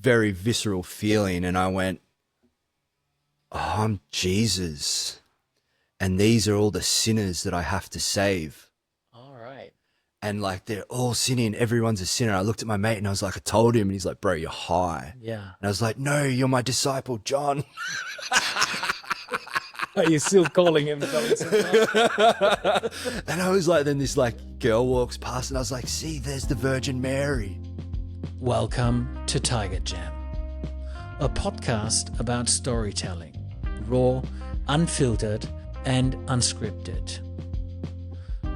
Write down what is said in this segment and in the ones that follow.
very visceral feeling, and I went, oh, I'm Jesus, and these are all the sinners that I have to save. All right. And like, they're all sinning. Everyone's a sinner. I looked at my mate and I was like, I told him. And he's like, bro, you're high. Yeah. And I was like, no, you're my disciple, John. Are you still calling him? And I was like, then this like girl walks past and I was like, see, there's the Virgin Mary. Welcome to Tiger Jam, a podcast about storytelling, raw, unfiltered, and unscripted.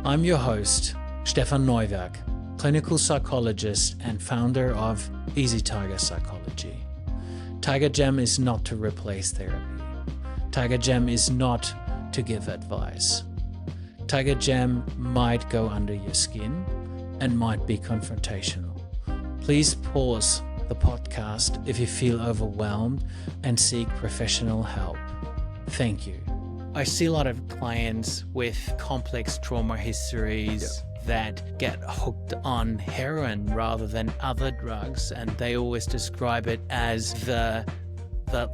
I'm your host, Stefan Neuwerk, clinical psychologist and founder of Easy Tiger Psychology. Tiger Jam is not to replace therapy. Tiger Jam is not to give advice. Tiger Jam might go under your skin and might be confrontational. Please pause the podcast if you feel overwhelmed and seek professional help. Thank you. I see a lot of clients with complex trauma histories that get hooked on heroin rather than other drugs, and they always describe it as the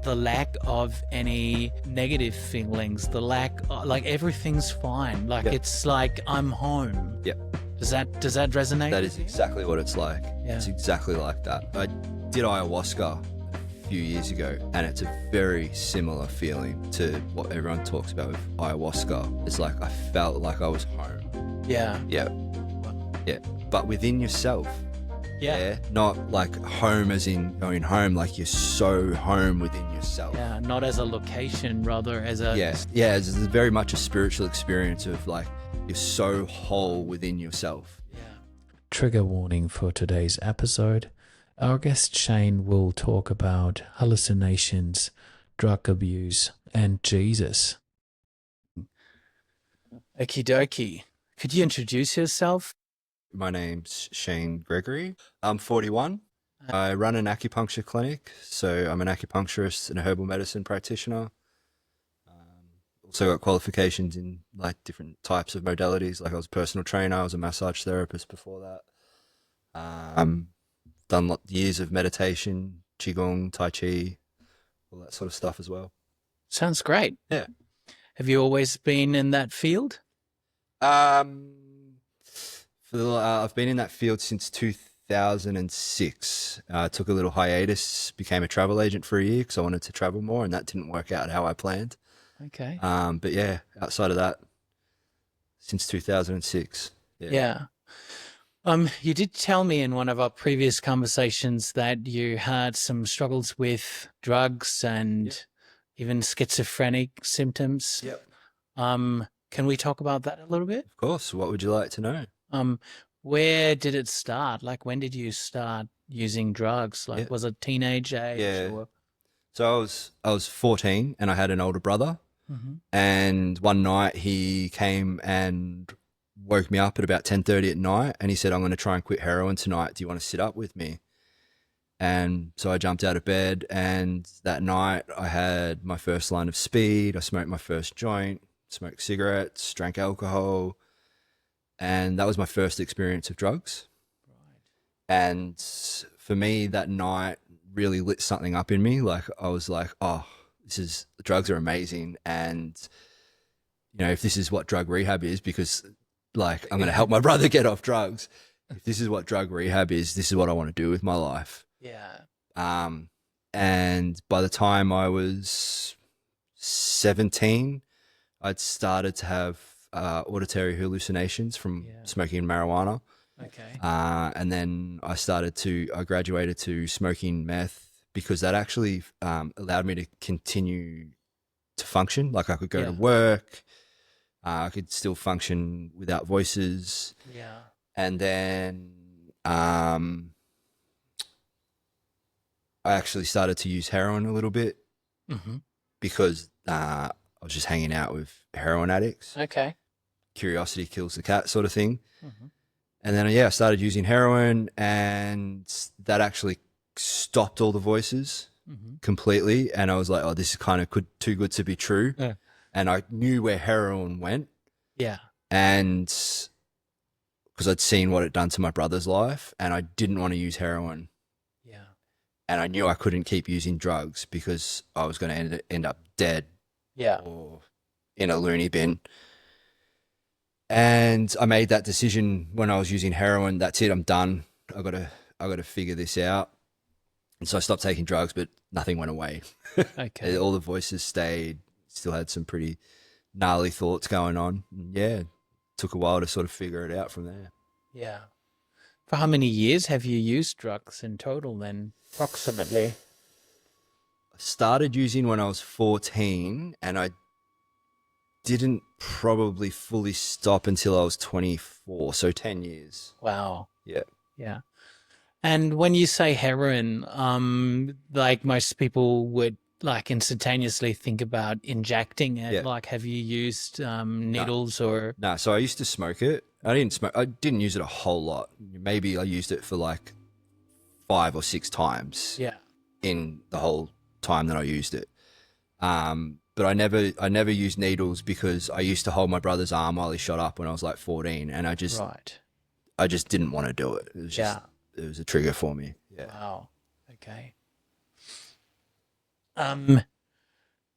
lack of any negative feelings, the lack of, like, everything's fine. Like, it's like I'm home. Yeah. Does that resonate? That is exactly what it's like. Yeah. It's exactly like that. I did ayahuasca a few years ago, and it's a very similar feeling to what everyone talks about with ayahuasca. It's like I felt like I was home. Yeah. Yeah. Yeah. But within yourself. Yeah. Not like home as in going home, like you're so home within yourself. Yeah. Not as a location, rather as a... Yeah. It's very much a spiritual experience of like you're so whole within yourself. Yeah. Trigger warning for today's episode. Our guest Shane will talk about hallucinations, drug abuse, and Jesus. Okie dokie. Could you introduce yourself? My name's Shane Gregory. I'm 41. I run an acupuncture clinic, so I'm an acupuncturist and a herbal medicine practitioner. Also got qualifications in like different types of modalities. Like I was a personal trainer, I was a massage therapist before that. Done years of meditation, qigong, tai chi, all that sort of stuff as well. Sounds great. Yeah. Have you always been in that field? I've been in that field since 2006. I took a little hiatus, became a travel agent for a year because I wanted to travel more, and that didn't work out how I planned. Okay. But yeah, outside of that, since 2006. Yeah. You did tell me in one of our previous conversations that you had some struggles with drugs and even schizophrenic symptoms. Yep. Can we talk about that a little bit? Of course. What would you like to know? Where did it start? Like, when did you start using drugs? Like, was it teenage age? Yeah. Or... So I was 14 and I had an older brother. Mm-hmm. And one night he came and woke me up at about 10:30 at night, and he said, I'm going to try and quit heroin tonight. Do you want to sit up with me? And so I jumped out of bed, and that night I had my first line of speed. I smoked my first joint, smoked cigarettes, drank alcohol, and that was my first experience of drugs. Right. And for me, that night really lit something up in me. Like I was like, oh, drugs are amazing. And, you know, if this is what drug rehab is, because like I'm going to help my brother get off drugs. If this is what drug rehab is, this is what I want to do with my life. Yeah. And by the time I was 17, I'd started to have auditory hallucinations from smoking marijuana. Okay. And then I graduated to smoking meth because that actually allowed me to continue to function. Like I could go to work, I could still function without voices. Yeah. And then I actually started to use heroin a little bit because I was just hanging out with heroin addicts. Okay. Curiosity kills the cat sort of thing. Mm-hmm. And then, I started using heroin, and that actually stopped all the voices completely. And I was like, oh, this is kind of too good to be true. Yeah. And I knew where heroin went. Yeah. And because I'd seen what it done to my brother's life, and I didn't want to use heroin. Yeah. and I knew I couldn't keep using drugs because I was going to end up dead Yeah. or in a loony bin. And I made that decision when I was using heroin. That's it. I'm done. I got to figure this out. And so I stopped taking drugs, but nothing went away. Okay. All the voices stayed. Still had some pretty gnarly thoughts going on. Yeah, took a while to sort of figure it out from there. Yeah. For how many years have you used drugs in total then? Approximately. I started using when I was 14, and I didn't probably fully stop until I was 24, so 10 years. Wow. Yeah. Yeah. And when you say heroin, like most people would like instantaneously think about injecting it. Yeah. Like, have you used No. needles or? No, so I used to smoke it. I didn't use it a whole lot. Maybe I used it for like 5 or 6 times Yeah. in the whole time that I used it. But I never used needles because I used to hold my brother's arm while he shot up when I was like 14, and Right. I just didn't want to do it. It was just Yeah. it was a trigger for me. Yeah. Wow. Okay. Um,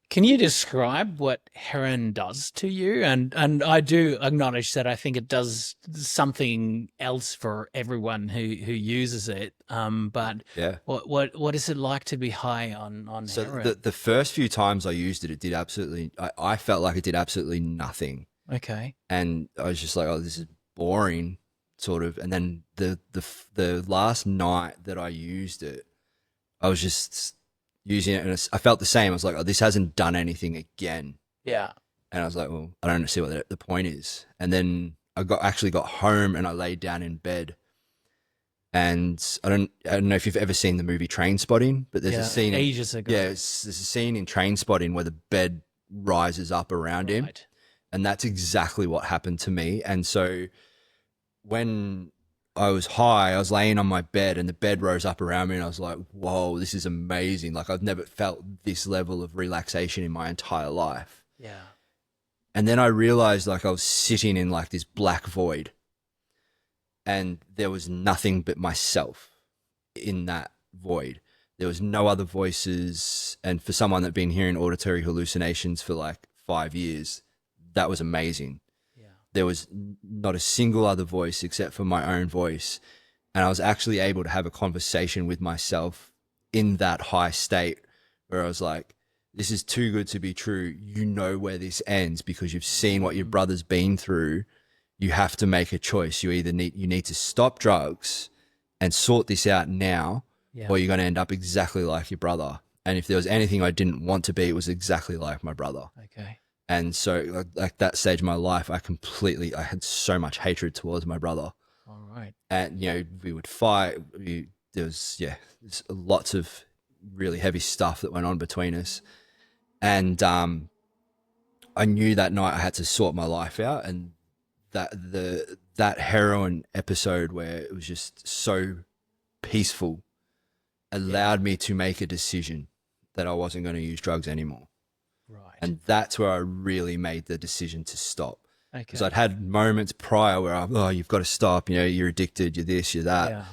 can you describe what heroin does to you? And I do acknowledge that I think it does something else for everyone who uses it. But Yeah. what is it like to be high on So heroin? the first few times I used it, it did absolutely. I felt like it did absolutely nothing, Okay. and I was just like, "Oh, this is boring," sort of. And then the last night that I used it, I was just using it, and I felt the same. I was like, "Oh, this hasn't done anything again," Yeah. and I was like, "Well, I don't see what the point is." And then actually got home, and I laid down in bed. And I don't know if you've ever seen the movie Train Spotting, but there's a Yeah. scene in, Ages ago. yeah, there's a scene in Train Spotting where the bed rises up around him, Right. and that's exactly what happened to me. And so when I was high, I was laying on my bed, and the bed rose up around me, and I was like, "Whoa, this is amazing! Like I've never felt this level of relaxation in my entire life." Yeah. And then I realized like I was sitting in like this black void, and there was nothing but myself in that void. There was no other voices. And for someone that had been hearing auditory hallucinations for like 5 years, that was amazing. Yeah. There was not a single other voice except for my own voice. And I was actually able to have a conversation with myself in that high state where I was like, this is too good to be true. You know where this ends because you've seen what your brother's been through. You have to make a choice. You need to stop drugs and sort this out now, Yeah. or you're going to end up exactly like your brother. And if there was anything I didn't want to be, it was exactly like my brother. Okay. And so, like that stage of my life, I had so much hatred towards my brother. All right. And we would fight. There's lots of really heavy stuff that went on between us. And I knew that night I had to sort my life out, and that heroin episode where it was just so peaceful allowed me to make a decision that I wasn't going to use drugs anymore. Right. And that's where I really made the decision to stop. Because Okay. I'd had moments prior where you've got to stop, you're addicted, you're this, you're that. Yeah.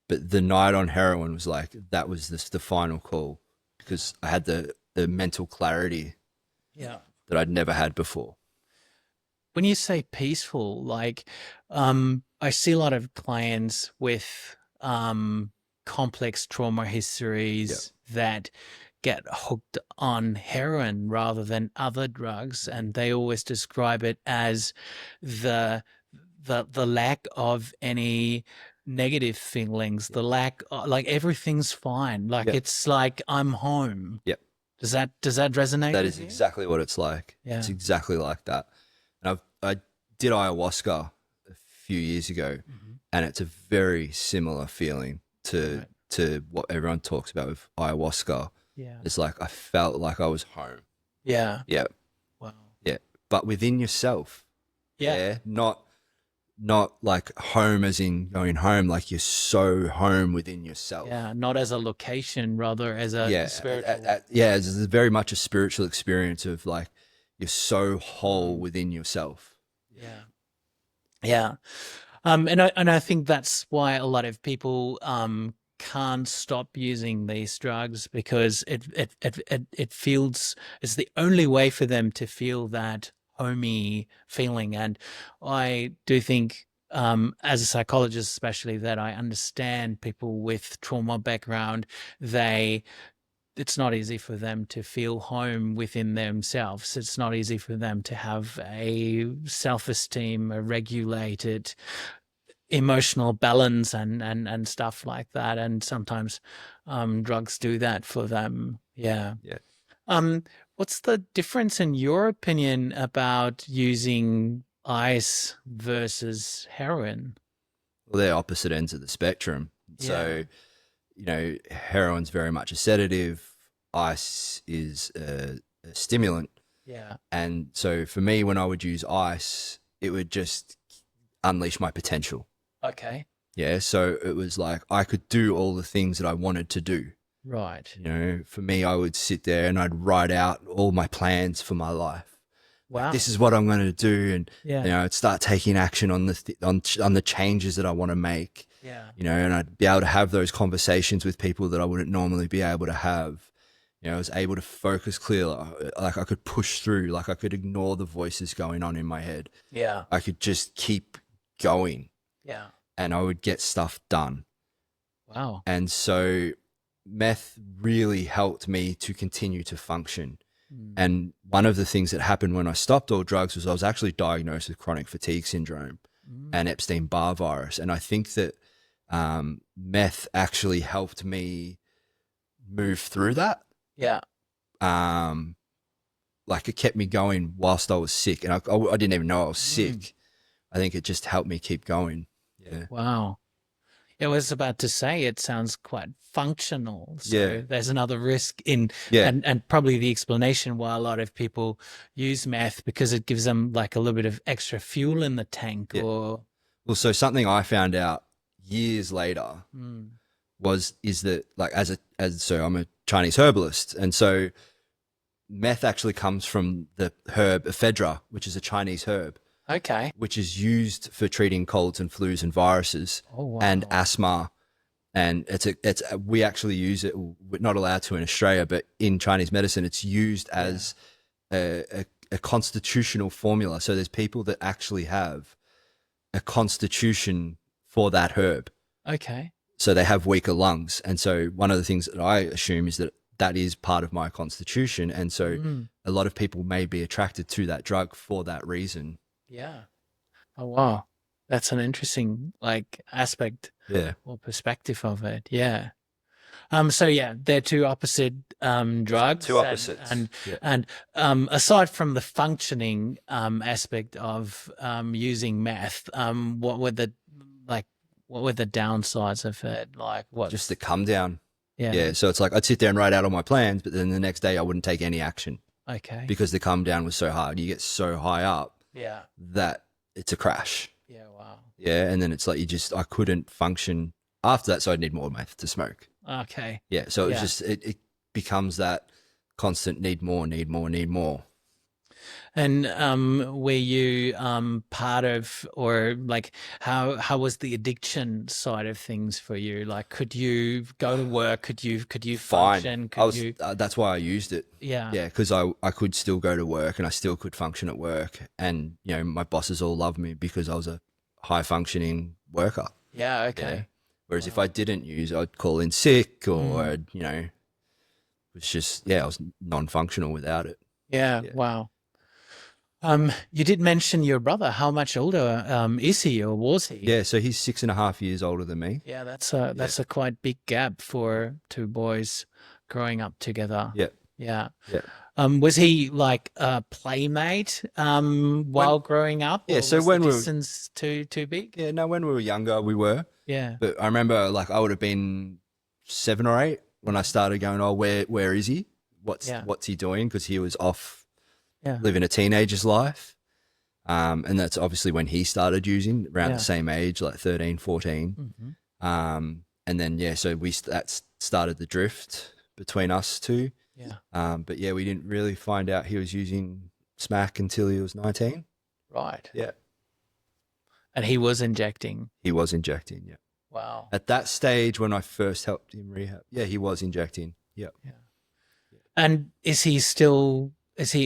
But the night on heroin was like, that was the final call, because I had the mental clarity Yeah. that I'd never had before. When you say peaceful, like, I see a lot of clients with complex trauma histories that get hooked on heroin rather than other drugs, and they always describe it as the the lack of any negative feelings, the lack of, like everything's fine, like Yeah. it's like I'm home. Yep. Does that resonate That with is you? exactly what it's like. Yeah. It's exactly like that. And I did ayahuasca a few years ago, Mhm. and it's a very similar feeling to Right. what everyone talks about with ayahuasca. Yeah. It's like I felt like I was home. Yeah. Yeah, Wow. yeah. But within yourself. Yeah. Yeah. Not like home as in going home, like you're so home within yourself. Yeah, not as a location, rather as a Yeah, spiritual. yeah. It's very much a spiritual experience of like you're so whole within yourself. Yeah, yeah. And I think that's why a lot of people can't stop using these drugs because it feels it's the only way for them to feel that homey feeling. And I do think, as a psychologist especially, that I understand people with trauma background. It's not easy for them to feel home within themselves. It's not easy for them to have a self-esteem, a regulated emotional balance and stuff like that. And sometimes drugs do that for them. Yeah. Yeah. What's the difference in your opinion about using ice versus heroin? Well, they're opposite ends of the spectrum. Yeah. So, heroin's very much a sedative. Ice is a stimulant. Yeah. And so for me, when I would use ice, it would just unleash my potential. Okay. Yeah. So it was like I could do all the things that I wanted to do. Right. For me, I would sit there and I'd write out all my plans for my life. Like, Wow. this is what I'm going to do. And, Yeah. I'd start taking action on on the changes that I want to make. Yeah. And I'd be able to have those conversations with people that I wouldn't normally be able to have. I was able to focus clearly. Like I could push through, like I could ignore the voices going on in my head. Yeah. I could just keep going Yeah. and I would get stuff done. Wow. And so meth really helped me to continue to function. And one of the things that happened when I stopped all drugs was I was actually diagnosed with chronic fatigue syndrome and Epstein-Barr virus. And I think that meth actually helped me move through that. Yeah. Like it kept me going whilst I was sick. And I didn't even know I was sick. I think it just helped me keep going. Yeah. Wow. I was about to say it sounds quite functional. So Yeah. there's another risk in Yeah. and probably the explanation why a lot of people use meth because it gives them like a little bit of extra fuel in the tank Yeah. or Well, so something I found out years later is that like so I'm a Chinese herbalist, and so meth actually comes from the herb ephedra, which is a Chinese herb, okay. which is used for treating colds and flus and viruses Oh wow. and asthma. And we actually use it. We're not allowed to in Australia, but in Chinese medicine, it's used as a constitutional formula. So there's people that actually have a constitution for that herb. Okay. So they have weaker lungs. And so one of the things that I assume is that that is part of my constitution. And so a lot of people may be attracted to that drug for that reason. Yeah. Oh wow. That's an interesting like aspect or perspective of it. Yeah. So yeah, they're two opposite drugs. Two opposites. And aside from the functioning aspect of using meth, what were the downsides of it? Like what? Just the come down. Yeah. Yeah. So it's like I'd sit there and write out all my plans, but then the next day I wouldn't take any action. Okay. Because the come down was so hard. You get so high up that it's a crash. Yeah. Wow. Yeah. And then it's like I couldn't function after that. So I'd need more meth to smoke. Okay. Yeah. So it's just, it becomes that constant need more. And were you part of, or like how was the addiction side of things for you? Like, could you go to work? Could you function? That's why I used it. Yeah. Yeah, because I could still go to work and I still could function at work, and my bosses all loved me because I was a high functioning worker. Yeah. Okay. Yeah. Whereas if I didn't use, I'd call in sick or it was just I was non-functional without it. Yeah. Wow. You did mention your brother. How much older is he, or was he? Yeah, so he's 6.5 years older than me. Yeah, that's a quite big gap for two boys growing up together. Yeah. Yeah. Yeah. Was he like a playmate while growing up? Yeah, or so was when the we were distance too big? Yeah, no, when we were younger, we were. Yeah. But I remember, like, I would have been 7 or 8 when I started going, oh, where is he? What's he doing? Because he was off living a teenager's life. And that's obviously when he started using, around the same age, like 13, 14. And then, so that started the drift between us two. Yeah. But we didn't really find out he was using smack until he was 19. Right. Yeah. And he was injecting. He was injecting, yeah. Wow. At that stage when I first helped him rehab, yeah, he was injecting. Yeah. Yeah. And is he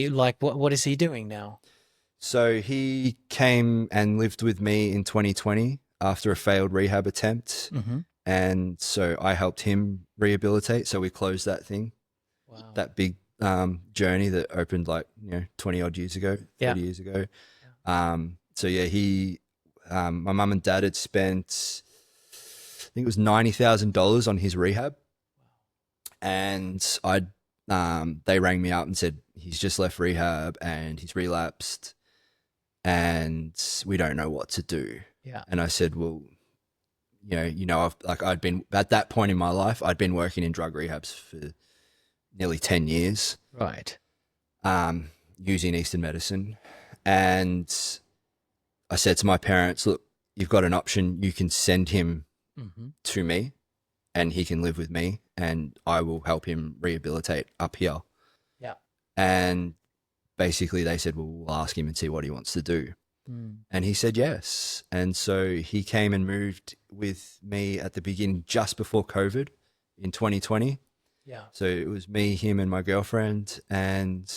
like, what is he doing now? So he came and lived with me in 2020 after a failed rehab attempt. Mm-hmm. And so I helped him rehabilitate. So we closed that thing, Wow. that big journey that opened like, 20 odd years ago, 30 Yeah. years ago. So yeah, my mum and dad had spent, I think it was $90,000 on his rehab. And they rang me up and said, he's just left rehab and he's relapsed and we don't know what to do. Yeah. And I said, well, I'd been at that point in my life, I'd been working in drug rehabs for nearly 10 years, Right. using Eastern medicine. And I said to my parents, look, you've got an option. You can send him Mm-hmm. to me and he can live with me and I will help him rehabilitate up here. Yeah. And basically they said, well, we'll ask him and see what he wants to do. Mm. And he said yes. And so he came and moved with me at the beginning, just before COVID in 2020. Yeah. So it was me, him, and my girlfriend. And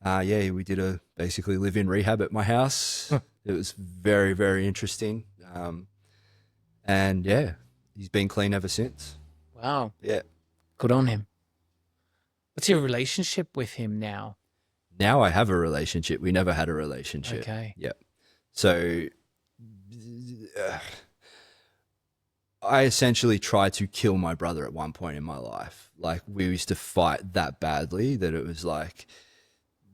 we did basically live in rehab at my house. It was very, very interesting. And yeah, he's been clean ever since. Wow. Yeah. Good on him. What's your relationship with him now? Now I have a relationship. We never had a relationship. Okay. Yeah. So I essentially tried to kill my brother at one point in my life. Like we used to fight that badly that it was like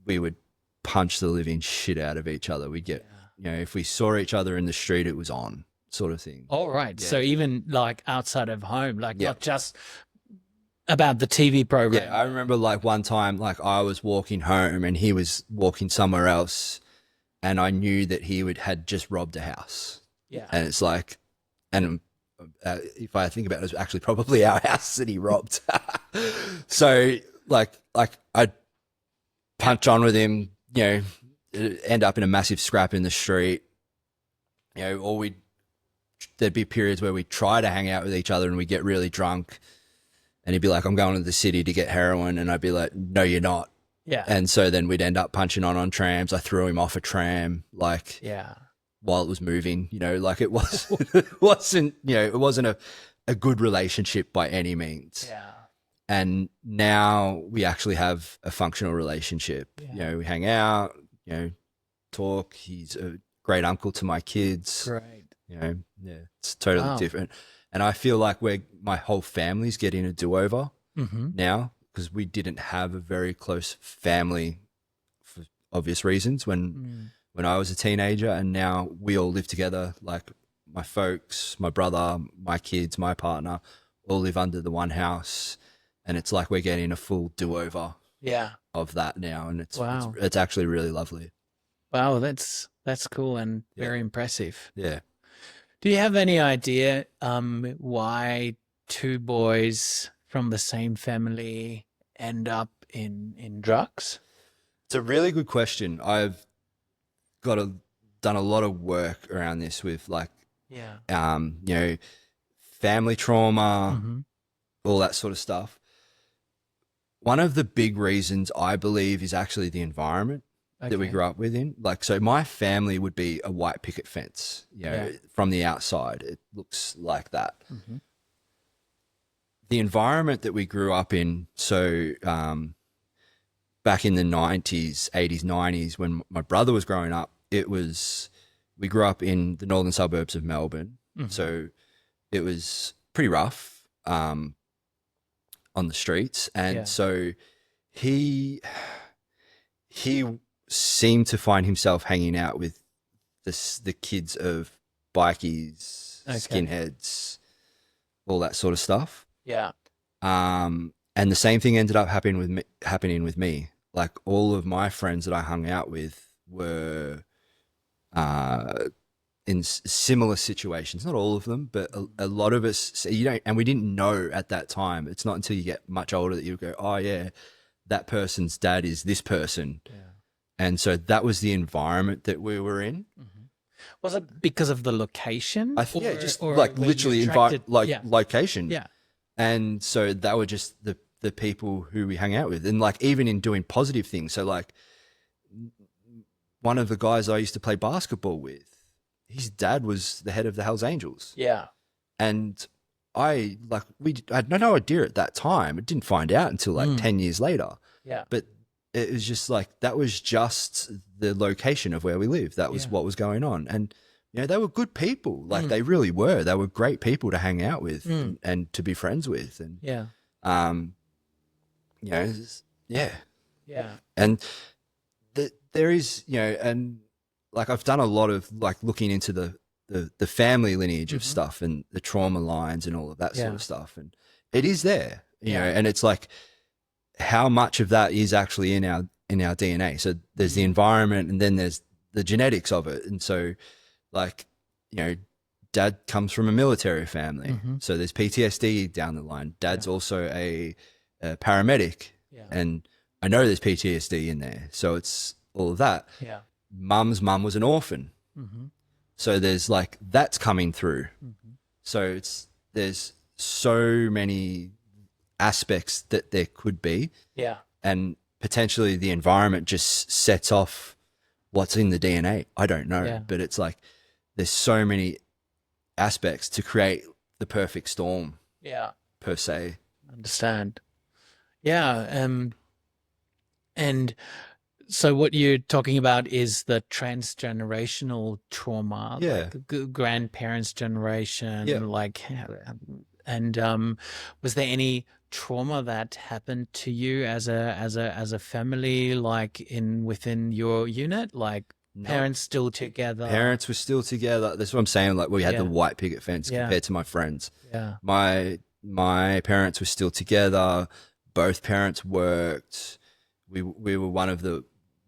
we would punch the living shit out of each other. We'd get, if we saw each other in the street, it was on sort of thing. All right. Yeah. So even like outside of home, like Yeah. not just about the TV program. Yeah, I remember like one time, like I was walking home and he was walking somewhere else, and I knew that had just robbed a house. Yeah. And it's like, and if I think about it, it was actually probably our house that he robbed. So like I'd punch on with him, end up in a massive scrap in the street, or there'd be periods where we'd try to hang out with each other and we'd get really drunk. And he'd be like, I'm going to the city to get heroin. And I'd be like, no, you're not. Yeah. And so then we'd end up punching on trams. I threw him off a tram, like while it was moving, like it wasn't a good relationship by any means. Yeah. And now we actually have a functional relationship. Yeah. We hang out, talk. He's a great uncle to my kids. Great. It's totally different. And I feel like my whole family's getting a do-over now, because we didn't have a very close family for obvious reasons when I was a teenager, and now we all live together. Like my folks, my brother, my kids, my partner, all live under the one house, and it's like we're getting a full do-over of that now, and it's actually really lovely. Wow, that's cool and very impressive. Yeah. Do you have any idea why two boys from the same family end up in drugs? It's a really good question. I've done a lot of work around this with like, family trauma, all that sort of stuff. One of the big reasons I believe is actually the environment that we grew up within. Like, so my family would be a white picket fence, from the outside, it looks like that. The environment that we grew up in. So, back in the 90s, 80s, 90s, when my brother was growing up, we grew up in the northern suburbs of Melbourne. So it was pretty rough, on the streets. And so he seemed to find himself hanging out with the kids of bikies, skinheads, all that sort of stuff. Yeah. And the same thing ended up happening with me. Like all of my friends that I hung out with were in similar situations. Not all of them, but a lot of us. And we didn't know at that time. It's not until you get much older that you go, oh yeah, that person's dad is this person. Yeah. And so that was the environment that we were in. Was it because of the location, Yeah, just or like were you literally attracted? Yeah, location. yeah, And so that were just the people who we hung out with. And like even in doing positive things. So like one of the guys I used to play basketball with, his dad was the head of the Hells Angels. yeah, And I had no idea at that time. I didn't find out until like 10 years later. yeah, But it was just like, that was just the location of where we lived. That was Yeah. what was going on. And, you know, they were good people. Like they really were. They were great people to hang out with and to be friends with. And, yeah, you know, yeah. yeah, And there is, you know, and like I've done a lot of like looking into the family lineage of stuff and the trauma lines and all of that sort Yeah. of stuff. And it is there, you Yeah. know, and it's like how much of that is actually in our DNA. So there's the environment and then there's the genetics of it. And so like, you know, dad comes from a military family. So there's PTSD down the line. Dad's also a paramedic. Yeah. And I know there's PTSD in there. So it's all of that. yeah, Mum's mum was an orphan. So there's like, that's coming through. So there's so many aspects that there could be. yeah, And potentially the environment just sets off what's in the DNA. I don't know. Yeah. But it's like, there's so many aspects to create the perfect storm yeah. per se. Understand. Yeah. And so what you're talking about is the transgenerational trauma, Yeah. like the grandparents' generation, Yeah. like, and was there any trauma that happened to you as a family, like within your unit, like parents still together? Parents were still together. That's what I'm saying. Like we had the Yeah. white picket fence Yeah. compared to my friends. Yeah. My parents were still together. Both parents worked. We were one of the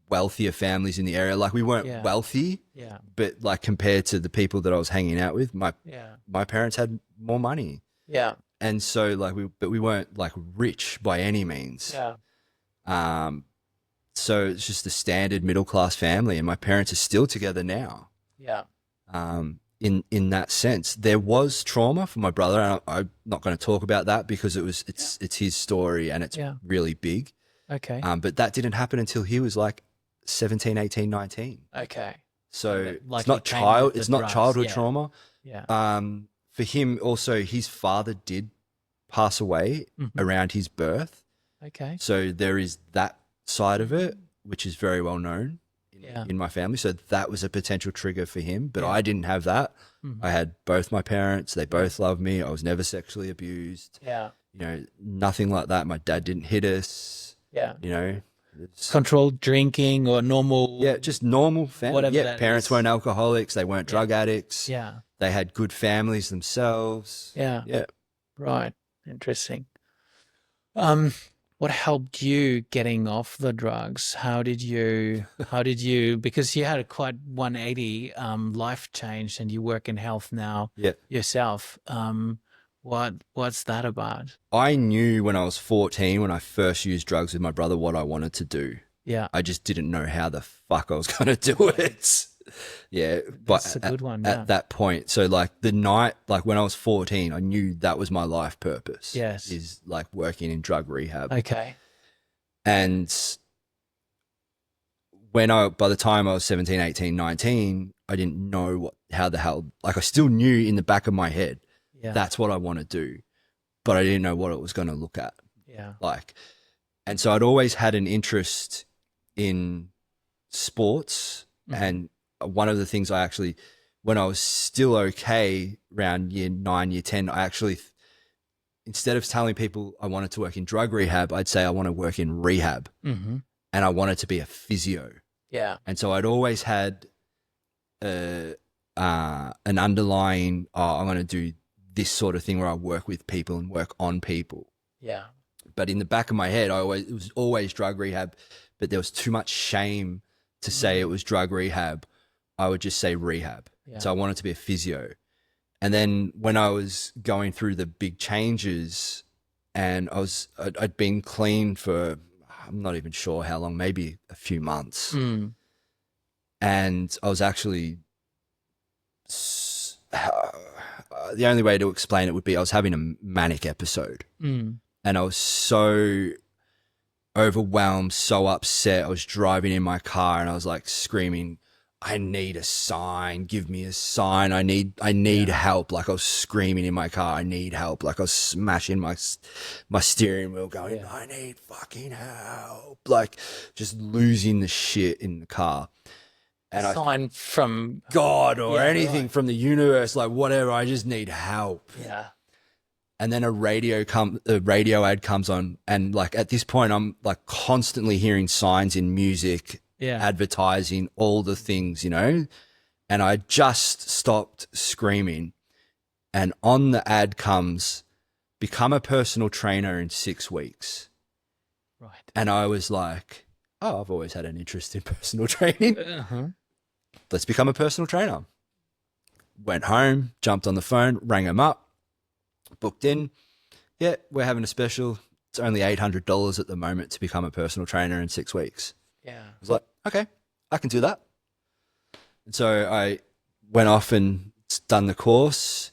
wealthier families in the area. Like we weren't Yeah. wealthy, Yeah. but like compared to the people that I was hanging out with, Yeah. my parents had more money. Yeah. And so like we weren't like rich by any means. Yeah. So it's just the standard middle class family, and my parents are still together now. Yeah. In that sense, there was trauma for my brother, and I'm not going to talk about that because it's his story and it's Yeah. really big. Okay. But that didn't happen until he was like 17, 18, 19. Okay. So Like it's not he came with the it's not drugs, childhood yeah. trauma. Yeah. For him also, his father did pass away around his birth. Okay. So there is that side of it, which is very well known Yeah. in my family. So that was a potential trigger for him, but Yeah. I didn't have that. I had both my parents. They both loved me. I was never sexually abused. Yeah. You know, nothing like that. My dad didn't hit us. Yeah. You know, it's, Controlled drinking or normal. yeah, just normal family. Whatever Yeah, that parents is. weren't alcoholics. They weren't drug addicts. Yeah. They had good families themselves. Yeah. Yeah. Right. Interesting. What helped you getting off the drugs? How did you, because you had a quite 180 life change and you work in health now Yeah. yourself. What's that about? I knew when I was 14, when I first used drugs with my brother, what I wanted to do. Yeah. I just didn't know how the fuck I was going to do it. Yeah. But That's a good one. at Yeah. that point, so like the night, like when I was 14, I knew that was my life purpose. Yes. Is like working in drug rehab. Okay. And by the time I was 17, 18, 19, I didn't know how the hell, like I still knew in the back of my head, Yeah. that's what I want to do, but I didn't know what it was going to look at. Yeah. Like, and so I'd always had an interest in sports. And one of the things I actually, when I was still okay around year 9, year 10, I actually, instead of telling people I wanted to work in drug rehab, I'd say I want to work in rehab, and I wanted to be a physio. Yeah. And so I'd always had an underlying, I'm going to do this sort of thing where I work with people and work on people. Yeah. But in the back of my head, it was always drug rehab, but there was too much shame to say it was drug rehab. I would just say rehab. Yeah. So I wanted to be a physio. And then when I was going through the big changes and I'd been clean for, I'm not even sure how long, maybe a few months. And I was actually the only way to explain it would be I was having a manic episode, and I was so overwhelmed, so upset. I was driving in my car and I was like screaming, I need a sign, give me a sign. I need help. Like I was screaming in my car, I need help. Like I was smashing my steering wheel going, I need fucking help. Like just losing the shit in the car. And a sign from God or anything from the universe, like whatever, I just need help. Yeah. And then a radio ad comes on, and like at this point I'm like constantly hearing signs in music, advertising, all the things, you know. And I just stopped screaming, and on the ad comes, become a personal trainer in 6 weeks. Right. And I was like, oh, I've always had an interest in personal training. Let's become a personal trainer. Went home, jumped on the phone, rang him up, booked in. Yeah, we're having a special. It's only $800 at the moment to become a personal trainer in 6 weeks. Yeah. I was like, okay, I can do that. And so I went off and done the course,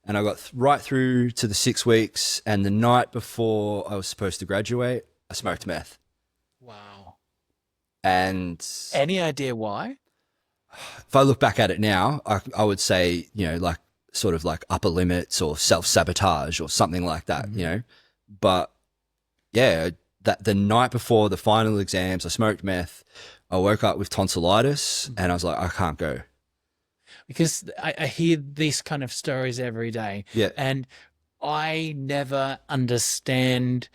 and I got right through to the 6 weeks. And the night before I was supposed to graduate, I smoked meth. Wow. And any idea why? If I look back at it now, I would say, you know, like sort of like upper limits or self-sabotage or something like that, you know. But yeah, that the night before the final exams, I smoked meth. I woke up with tonsillitis and I was like, I can't go. Because I hear these kind of stories every day. Yeah. And I never understand,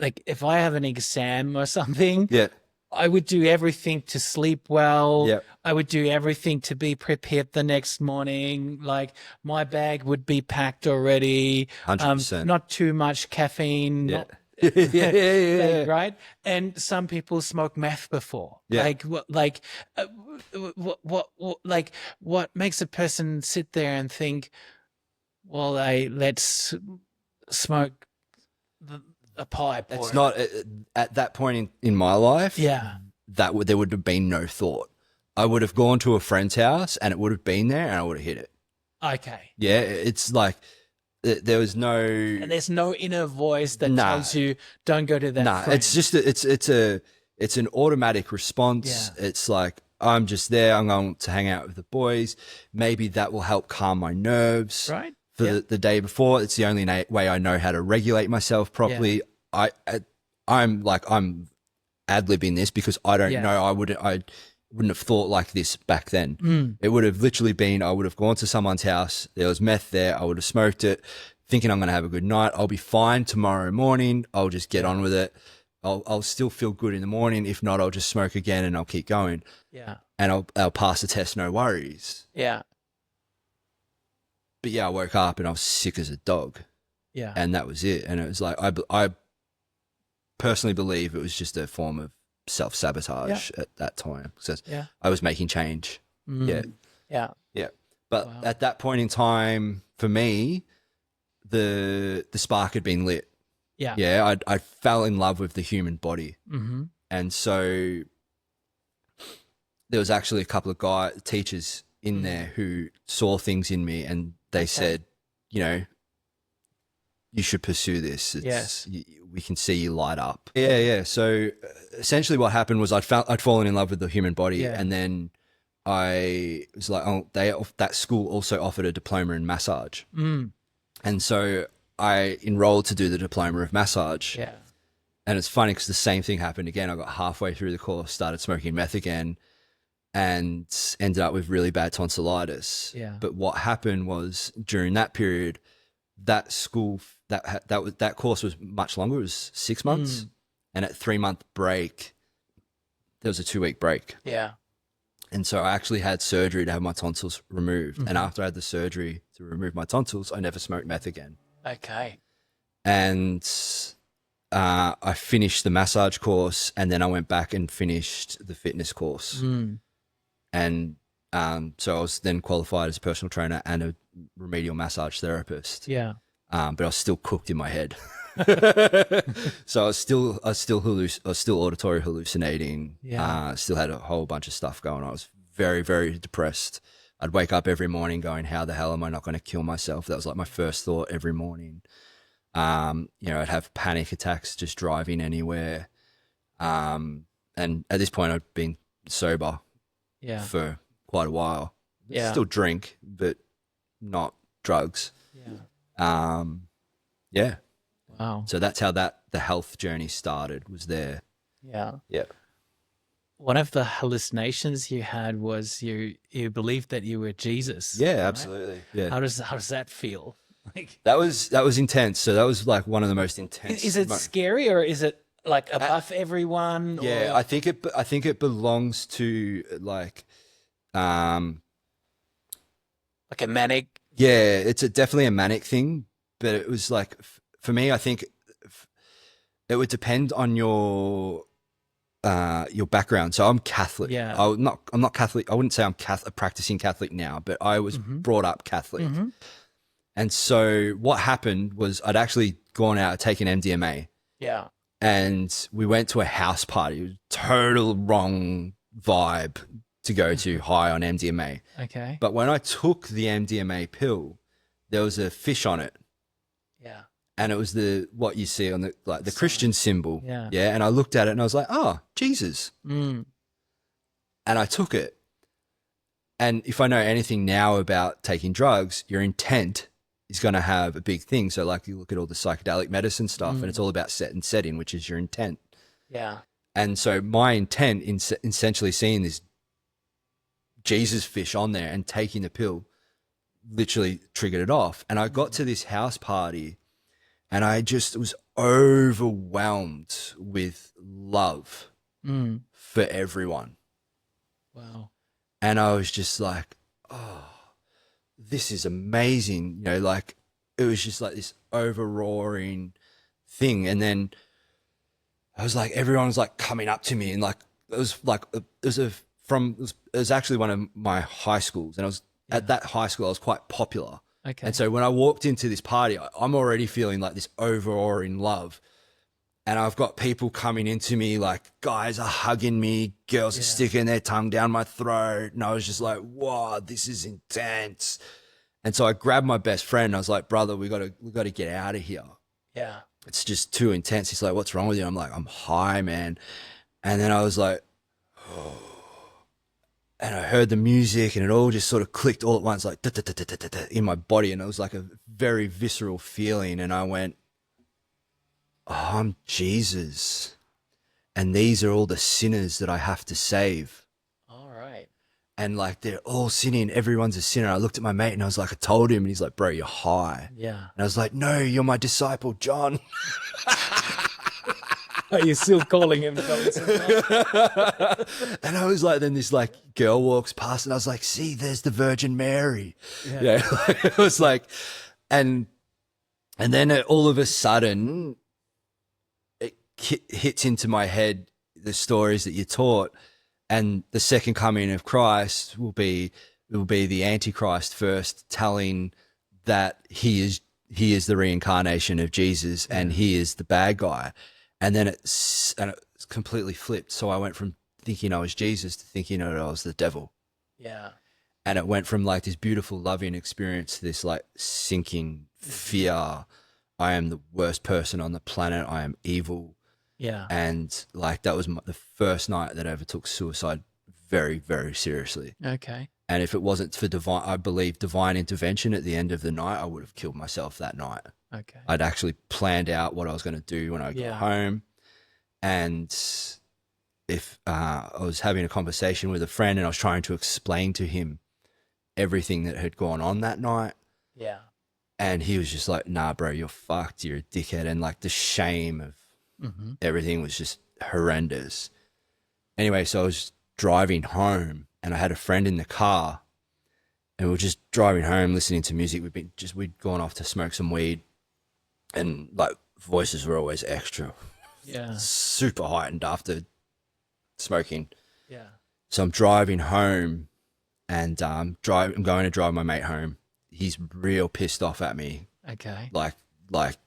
like if I have an exam or something, Yeah. I would do everything to sleep well. Yep. I would do everything to be prepared the next morning. Like my bag would be packed already. 100%. Not too much caffeine. Yeah. Like, right? And some people smoke meth before. Yeah. What makes a person sit there and think, well, let's smoke a pipe? It's not at that point in my life. Yeah. There would have been no thought. I would have gone to a friend's house and it would have been there and I would have hit it. Okay. Yeah. It's like there was no. And there's no inner voice that tells you don't go to that friend. It's just it's an automatic response. Yeah. It's like I'm just there. I'm going to hang out with the boys. Maybe that will help calm my nerves. Right. For the day before. It's the only way I know how to regulate myself properly. Yeah. I'm ad-libbing this because I don't know. I wouldn't have thought like this back then. It would have literally been, I would have gone to someone's house. There was meth there. I would have smoked it thinking I'm going to have a good night. I'll be fine tomorrow morning. I'll just get on with it. I'll still feel good in the morning. If not, I'll just smoke again and I'll keep going. Yeah. And I'll pass the test. No worries. Yeah. But yeah, I woke up and I was sick as a dog. Yeah. And that was it. And it was like, I personally believe it was just a form of self-sabotage at that time. Because I was making change. Yeah. Yeah. Yeah. But at that point in time, for me, the spark had been lit. Yeah. Yeah. I fell in love with the human body. Mm-hmm. And so there was actually a couple of teachers in there who saw things in me and they said, you know, you should pursue this. We can see you light up. Yeah, yeah. So essentially what happened was I'd fallen in love with the human body and then I was like, oh, that school also offered a diploma in massage. And so I enrolled to do the diploma of massage. Yeah. And it's funny because the same thing happened again. I got halfway through the course, started smoking meth again, and ended up with really bad tonsillitis. Yeah. But what happened was during that period, that school, that course was much longer. It was 6 months. And at 3-month break, there was a 2-week break. Yeah. And so I actually had surgery to have my tonsils removed. And after I had the surgery to remove my tonsils, I never smoked meth again. Okay. And I finished the massage course and then I went back and finished the fitness course. And so I was then qualified as a personal trainer and a remedial massage therapist. Yeah. But I was still cooked in my head. So I was still auditory hallucinating. Yeah. Still had a whole bunch of stuff going on. I was very, very depressed. I'd wake up every morning going, how the hell am I not going to kill myself? That was like my first thought every morning. I'd have panic attacks just driving anywhere. And at this point, I'd been sober Yeah. for quite a while. Yeah. Still drink, but not drugs. Yeah. Yeah. Wow. So that's how the health journey started, was there. Yeah. Yeah. One of the hallucinations you had was you believed that you were Jesus. Yeah, right? absolutely. Yeah. How does that feel? Like, That was intense. So that was like one of the most intense. is it scary, or is it like above everyone? Yeah, or? I think it belongs to like Like a manic. yeah, it's definitely a manic thing, but it was like for me, I think it would depend on your background. So I'm Catholic. Yeah. I'm not Catholic. I wouldn't say I'm a practicing Catholic now, but I was brought up Catholic. Mm-hmm. And so what happened was I'd actually gone out taking MDMA, Yeah. and we went to a house party. It was total wrong vibe to go to high on MDMA. Okay. But when I took the MDMA pill, there was a fish on it. Yeah. And it was what you see on the Christian symbol. Yeah. Yeah. And I looked at it and I was like, oh, Jesus. Mm. And I took it. And if I know anything now about taking drugs, your intent is going to have a big thing. So like you look at all the psychedelic medicine stuff and it's all about set and setting, which is your intent. Yeah. And so my intent in essentially seeing this Jesus fish on there and taking the pill literally triggered it off. And I got to this house party and I just was overwhelmed with love for everyone. Wow. And I was just like, oh, this is amazing. Like it was just like this over-roaring thing. And then I was like, everyone was like coming up to me, and like, it was actually one of my high schools. And I was at that high school, I was quite popular. Okay. And so when I walked into this party, I'm already feeling like this overawing love. And I've got people coming into me, like guys are hugging me, girls are sticking their tongue down my throat. And I was just like, wow, this is intense. And so I grabbed my best friend and I was like, brother, we got to get out of here. Yeah. It's just too intense. He's like, what's wrong with you? I'm like, I'm high, man. And then I was like, oh. And I heard the music and it all just sort of clicked all at once, like in my body. And it was like a very visceral feeling. And I went, oh, I'm Jesus. And these are all the sinners that I have to save. All right. And like, they're all sinning. Everyone's a sinner. I looked at my mate and I was like, I told him. And he's like, bro, you're high. Yeah. And I was like, no, you're my disciple, John. Are you still calling him? And I was like, then this like girl walks past and I was like, see, there's the Virgin Mary. Yeah. It was like, and then all of a sudden it hits into my head the stories that you're taught, and the second coming of Christ will be the Antichrist first telling that he is the reincarnation of Jesus and he is the bad guy. And then it's completely flipped. So I went from thinking I was Jesus to thinking that I was the devil. Yeah. And it went from like this beautiful, loving experience to this like sinking fear. I am the worst person on the planet. I am evil. Yeah. And like that was the first night that I ever took suicide very, very seriously. Okay. And if it wasn't for divine intervention at the end of the night, I would have killed myself that night. Okay. I'd actually planned out what I was going to do when I got home. And if I was having a conversation with a friend and I was trying to explain to him everything that had gone on that night. Yeah. And he was just like, nah, bro, you're fucked. You're a dickhead. And like the shame of everything was just horrendous. Anyway, so I was driving home and I had a friend in the car and we were just driving home, listening to music. We'd gone off to smoke some weed and like voices were always extra. Yeah. Super heightened after smoking. Yeah. So I'm driving home and I'm going to drive my mate home. He's real pissed off at me. Okay. Like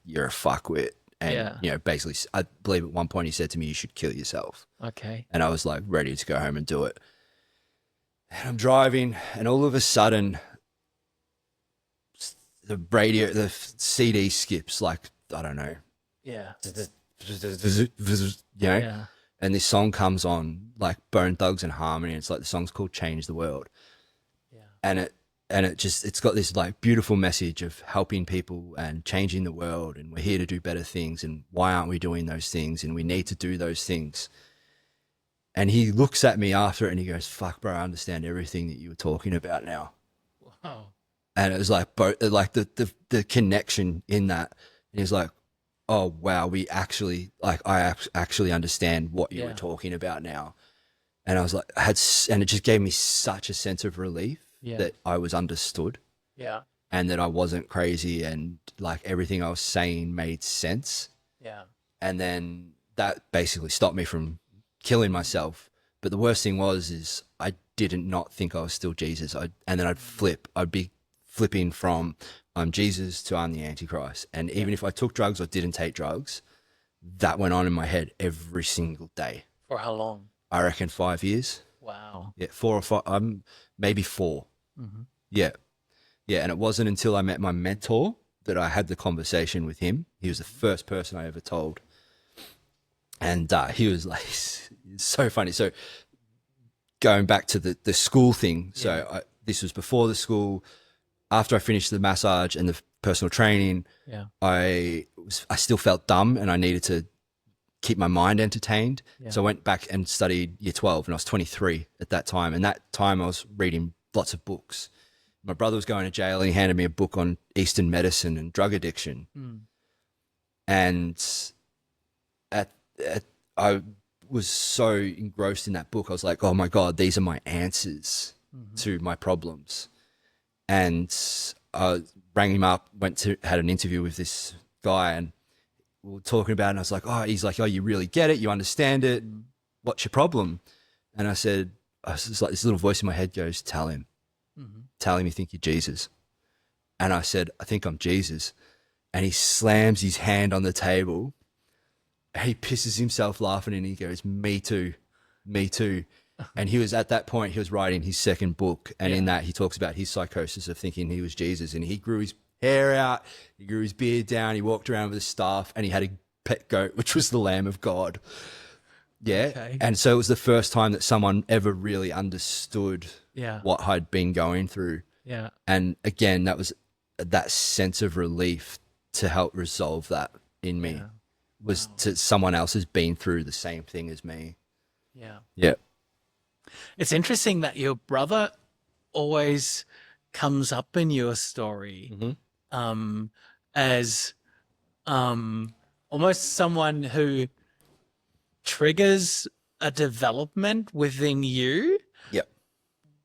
you're a fuckwit. And, basically, I believe at one point he said to me, you should kill yourself. Okay. And I was like ready to go home and do it. And I'm driving, and all of a sudden, the radio, the CD skips like, I don't know, Yeah. you know, Yeah. and this song comes on like Bone Thugs and Harmony. It's like the song's called "Change the World," Yeah. and it's got this like beautiful message of helping people and changing the world, and we're here to do better things, and why aren't we doing those things, and we need to do those things. And he looks at me after it and he goes, "Fuck, bro, I understand everything that you were talking about now." Wow. And it was like both, like the connection in that. And he was like, "Oh wow, we actually like actually understand what you were Yeah. talking about now." And I was like, and it just gave me such a sense of relief Yeah. that I was understood Yeah. and that I wasn't crazy, and like everything I was saying made sense. Yeah. And then that basically stopped me from killing myself. But the worst thing is I didn't not think I was still Jesus. And then I'd be flipping from I'm Jesus to I'm the Antichrist. And even if I took drugs or didn't take drugs, that went on in my head every single day. For how long? I reckon 5 years. Wow. Yeah, 4 or 5. Maybe 4. Mm-hmm. Yeah, yeah. And it wasn't until I met my mentor that I had the conversation with him. He was the first person I ever told, and he was like, it's so funny. So going back to the school thing. So this was before the school. After I finished the massage and the personal training, Yeah. I still felt dumb and I needed to keep my mind entertained. Yeah. So I went back and studied year 12 and I was 23 at that time. And that time I was reading lots of books. My brother was going to jail and he handed me a book on Eastern medicine and drug addiction. Mm. And I was so engrossed in that book. I was like, oh my God, these are my answers to my problems. And I rang him up, had an interview with this guy, and we were talking about it. And I was like, he's like, oh, you really get it. You understand it. What's your problem? And I said, it's like this little voice in my head goes, tell him you think you're Jesus. And I said, I think I'm Jesus. And he slams his hand on the table. He pisses himself laughing and he goes, me too. And he was at that point, he was writing his second book. And in that he talks about his psychosis of thinking he was Jesus. And he grew his hair out, he grew his beard down, he walked around with a staff, and he had a pet goat, which was the Lamb of God. Yeah. Okay. And so it was the first time that someone ever really understood what I'd been going through. Yeah. And again, that was that sense of relief to help resolve that in me was to someone else has been through the same thing as me. Yeah. Yeah. It's interesting that your brother always comes up in your story as almost someone who triggers a development within you Yep.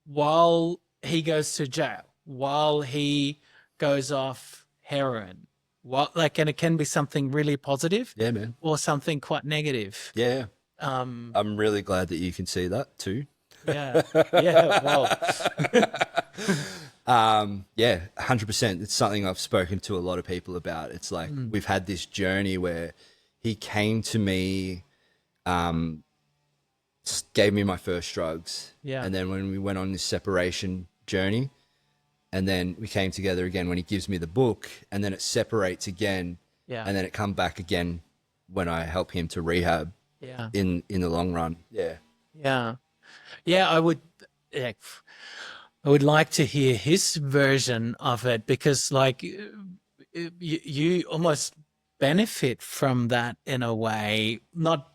while he goes to jail, while he goes off heroin. And it can be something really positive, Yeah, man. or something quite negative. Yeah. I'm really glad that you can see that too. Yeah. Yeah. Well, Yeah, 100%. It's something I've spoken to a lot of people about. It's like we've had this journey where he came to me, gave me my first drugs. Yeah. And then when we went on this separation journey, and then we came together again when he gives me the book, and then it separates again. Yeah. And then it come back again when I help him to rehab yeah. in the long run. Yeah. Yeah. Yeah, I would like to hear his version of it, because like you almost benefit from that in a way, not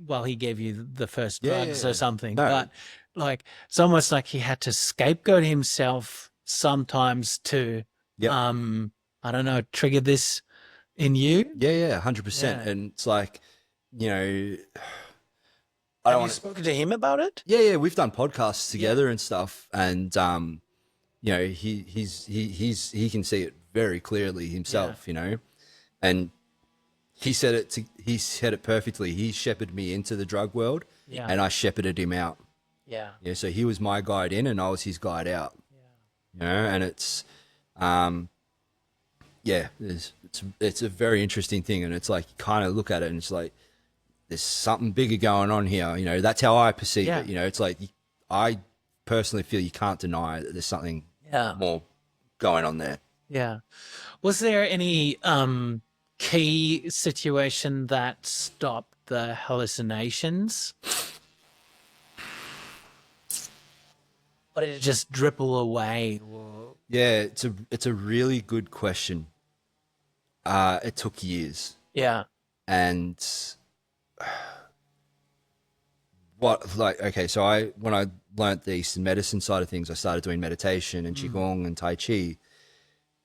well, he gave you the first drugs or something, but like it's almost like he had to scapegoat himself sometimes to I don't know, trigger this in you. Yeah, 100%. Yeah. And it's like, you know, Have you spoken to him about it? Yeah, we've done podcasts together and stuff, and you know, he can see it very clearly himself, you know, and he said it perfectly. He shepherded me into the drug world, and I shepherded him out. Yeah. Yeah, so he was my guide in, and I was his guide out. You know, and it's it's a very interesting thing, and it's like you kind of look at it and it's like there's something bigger going on here. You know, that's how I perceive it. You know, it's like I personally feel you can't deny that there's something Yeah. more going on there. Yeah. Was there any key situation that stopped the hallucinations? Or did it just dribble away? Or... Yeah, it's a really good question. It took years, Yeah. and what like okay, so I when I learnt the Eastern medicine side of things, I started doing meditation and qigong and tai chi.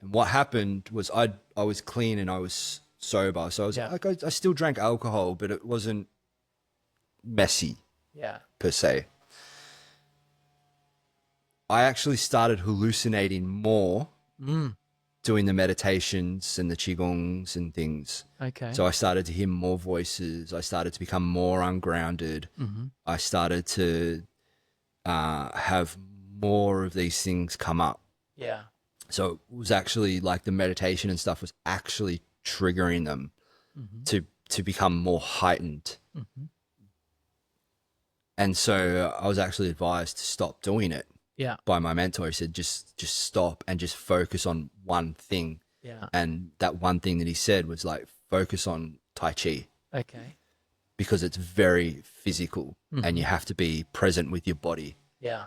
And what happened was I was clean and I was sober, so I was Yeah. like I still drank alcohol, but it wasn't messy Yeah. per se. I actually started hallucinating more Mm. doing the meditations and the qigongs and things. Okay. So I started to hear more voices. I started to become more ungrounded. Mm-hmm. I started to have more of these things come up. Yeah. So it was actually like the meditation and stuff was actually triggering them Mm-hmm. to become more heightened. Mm-hmm. And so I was actually advised to stop doing it Yeah. by my mentor. He said, just stop and just focus on one thing. Yeah. And that one thing that he said was like, focus on Tai Chi Okay. because it's very physical and you have to be present with your body. Yeah.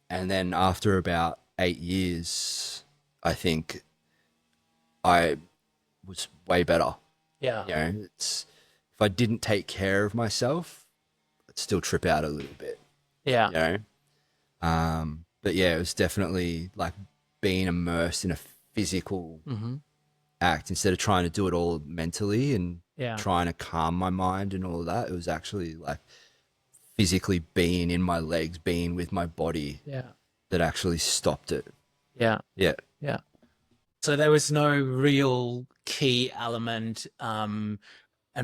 And then after about 8 years, I think I was way better. Yeah. You know, it's, if I didn't take care of myself, I'd still trip out a little bit, Yeah. you know? But yeah, it was definitely like being immersed in a physical act instead of trying to do it all mentally and Yeah. trying to calm my mind and all of that. It was actually like physically being in my legs, being with my body Yeah. that actually stopped it. Yeah. Yeah. Yeah. So there was no real key element, and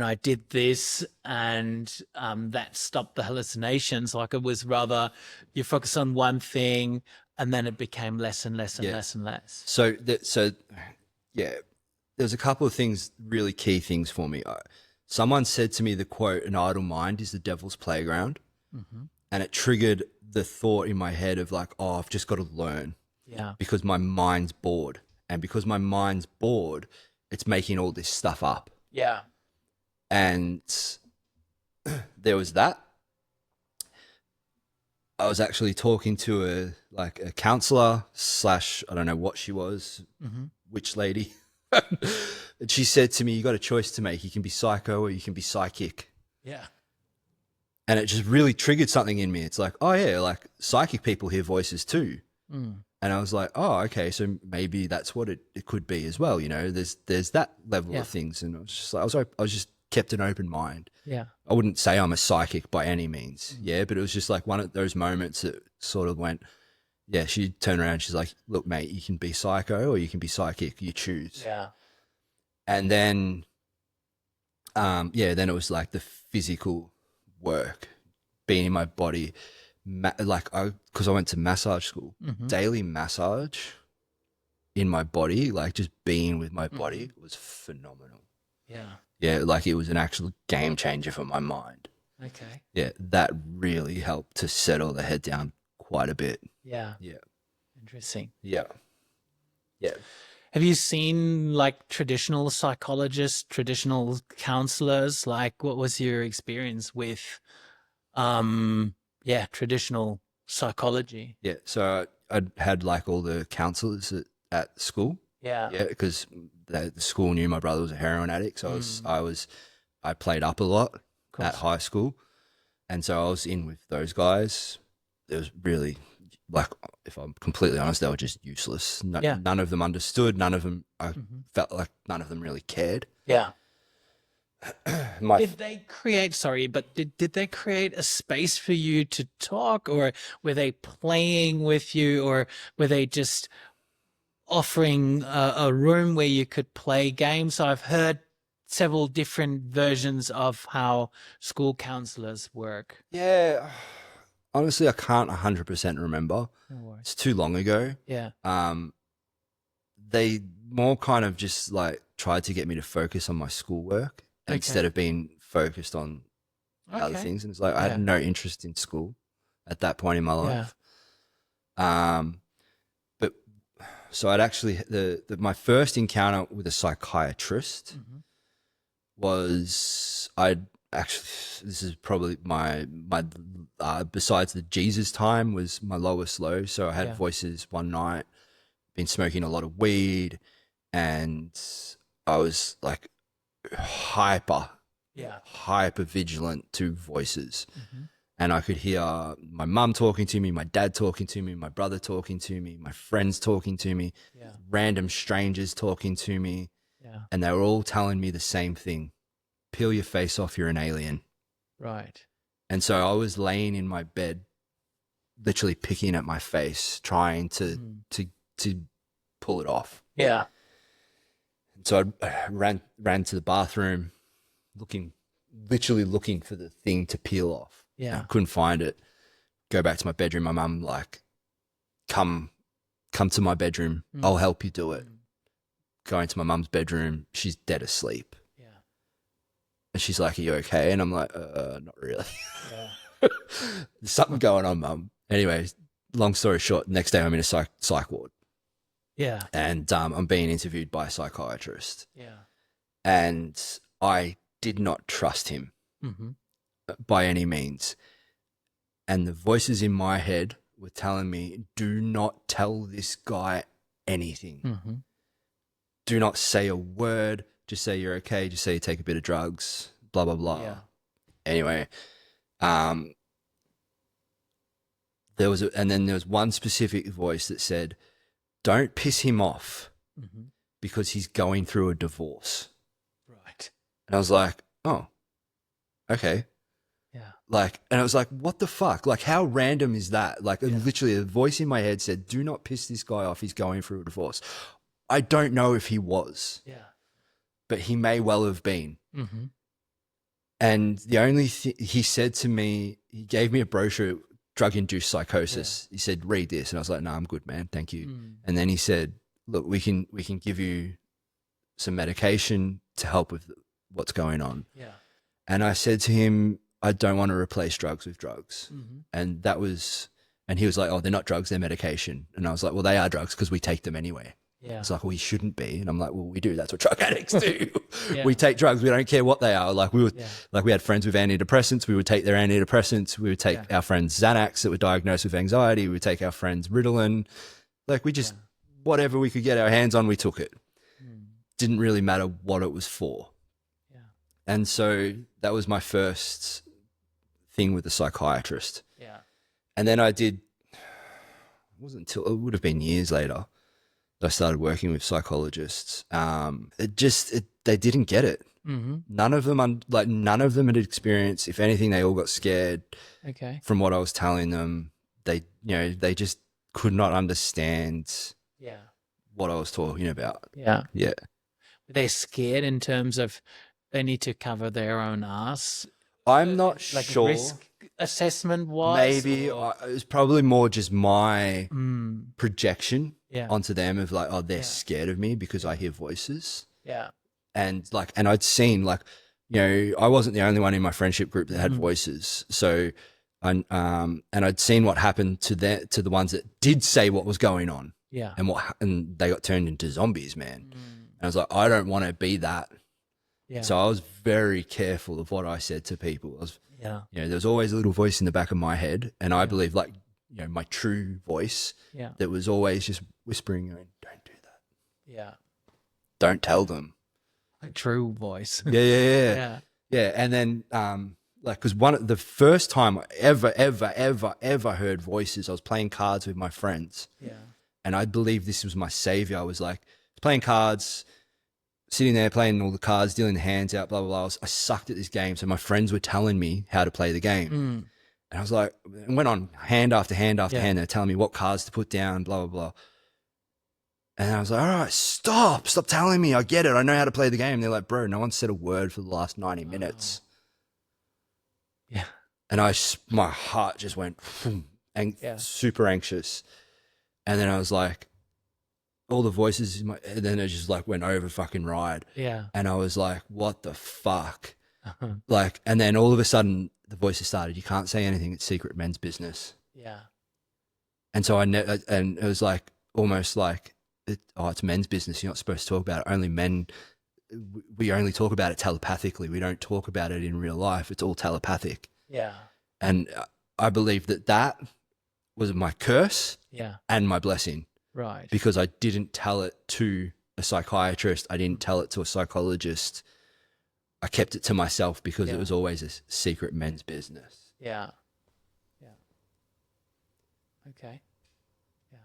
I did this, and that stopped the hallucinations. Like it was rather you focus on one thing, and then it became less and less and Yeah. less and less. So yeah, there's a couple of things, really key things for me. Someone said to me the quote, "An idle mind is the devil's playground," and it triggered the thought in my head of like, "Oh, I've just got to learn." Yeah. Because my mind's bored. And because my mind's bored, it's making all this stuff up. Yeah. And there was that. I was actually talking to a counselor slash, I don't know what she was, which lady. And she said to me, you got a choice to make. You can be psycho or you can be psychic. Yeah. And it just really triggered something in me. It's like, oh yeah, like psychic people hear voices too. And I was like, oh, okay, so maybe that's what it could be as well. You know, there's that level of things. And I was just like, I was just kept an open mind. Yeah. I wouldn't say I'm a psychic by any means. Yeah. But it was just like one of those moments that sort of went, yeah, she turned around. She's like, look, mate, you can be psycho or you can be psychic. You choose. Yeah. And then, then it was like the physical work, being in my body. Because I went to massage school, daily massage in my body, like just being with my body was phenomenal. Yeah. Yeah, like it was an actual game changer for my mind. Okay. Yeah, that really helped to settle the head down quite a bit. Yeah. Yeah. Interesting. Yeah. Yeah. Have you seen like traditional psychologists, traditional counselors? Like what was your experience with traditional psychology? Yeah. So I had like all the counselors at school. Yeah. Yeah, because the school knew my brother was a heroin addict, so I played up a lot at high school, and so I was in with those guys. It was really like, if I'm completely honest, they were just useless. None of them understood. None of them. I felt like none of them really cared. Yeah. Did they create, sorry, but did they create a space for you to talk, or were they playing with you, or were they just offering a room where you could play games? I've heard several different versions of how school counselors work. Yeah. Honestly, I can't 100% remember. No worries. It's too long ago. Yeah. They more kind of just like tried to get me to focus on my schoolwork instead of being focused on other things. And it's like I had no interest in school at that point in my life. But so I'd actually my first encounter with a psychiatrist was I'd actually, this is probably my besides the Jesus time, was my lowest low. So I had voices one night, been smoking a lot of weed, and I was like hyper vigilant to voices. And I could hear my mum talking to me, my dad talking to me, my brother talking to me, my friends talking to me, random strangers talking to me. And they were all telling me the same thing: peel your face off, you're an alien. Right. And so I was laying in my bed, literally picking at my face, trying to pull it off. Yeah. And so I ran to the bathroom, literally looking for the thing to peel off. Yeah. I couldn't find it. Go back to my bedroom. My mum like, come to my bedroom. I'll help you do it. Go into my mum's bedroom. She's dead asleep. Yeah. And she's like, "Are you okay?" And I'm like, not really. Yeah. There's something going on, mum. Anyway, long story short, next day I'm in a psych ward. Yeah. And I'm being interviewed by a psychiatrist. Yeah. And I did not trust him by any means. And the voices in my head were telling me, do not tell this guy anything. Do not say a word. Just say you're okay. Just say you take a bit of drugs, blah, blah, blah. Yeah. Anyway, there was one specific voice that said, don't piss him off because he's going through a divorce. Right. And I was like, oh, okay. Yeah. Like, and I was like, what the fuck? Like, how random is that? Like, literally a voice in my head said, do not piss this guy off. He's going through a divorce. I don't know if he was. Yeah. But he may well have been. And the only thing he said to me, he gave me a brochure, drug-induced psychosis. He said, read this. And I was like, no, I'm good, man. Thank you. And then he said, look, we can give you some medication to help with what's going on. Yeah. And I said to him, I don't want to replace drugs with drugs. And and he was like, oh, they're not drugs, they're medication. And I was like, well, they are drugs because we take them anyway. Yeah. It's like, well, we shouldn't be. And I'm like, well, we do. That's what drug addicts do. We take drugs. We don't care what they are. Like we had friends with antidepressants. We would take their antidepressants. We would take our friends Xanax that were diagnosed with anxiety. We would take our friends Ritalin. Like we just, whatever we could get our hands on, we took it. Didn't really matter what it was for. Yeah. And so that was my first thing with the psychiatrist. Yeah. And then it would have been years later that I started working with psychologists. They didn't get it. None of them had experienced. If anything, they all got scared. Okay. From what I was telling them. They just could not understand. Yeah. What I was talking about. Yeah. Yeah. Were they scared in terms of they need to cover their own ass? I'm not like sure. Risk assessment was maybe it was probably more just my projection onto them of like, oh, they're scared of me because I hear voices. Yeah. And I'd seen I wasn't the only one in my friendship group that had voices. So, and I'd seen what happened to the ones that did say what was going on. Yeah. And they got turned into zombies, man. And I was like, I don't want to be that. Yeah. So I was very careful of what I said to people. There was always a little voice in the back of my head, and I believe my true voice that was always just whispering, going, don't do that. Yeah. Don't tell them. A true voice. Yeah. And then, because the first time I ever heard voices, I was playing cards with my friends. Yeah. And I believe this was my savior. I was like playing cards, sitting there playing all the cards, dealing the hands out, blah, blah, blah. I sucked at this game. So my friends were telling me how to play the game. And I was like, it went on hand after hand after hand. They're telling me what cards to put down, blah, blah, blah. And I was like, all right, stop telling me. I get it. I know how to play the game. And they're like, bro, no one said a word for the last 90 minutes. Yeah. And my heart just went super anxious. And then I was like, all the voices and then it just went over fucking ride. Yeah. And I was like, what the fuck? And then all of a sudden the voices started, you can't say anything. It's secret men's business. Yeah. And so and it was like almost like, it's men's business. You're not supposed to talk about it. Only men, we only talk about it telepathically. We don't talk about it in real life. It's all telepathic. Yeah. And I believe that was my curse Yeah. and my blessing, Right. because I didn't tell it to a psychiatrist. I didn't tell it to a psychologist. I kept it to myself because it was always a secret men's business. Yeah. Yeah. Okay. Yeah.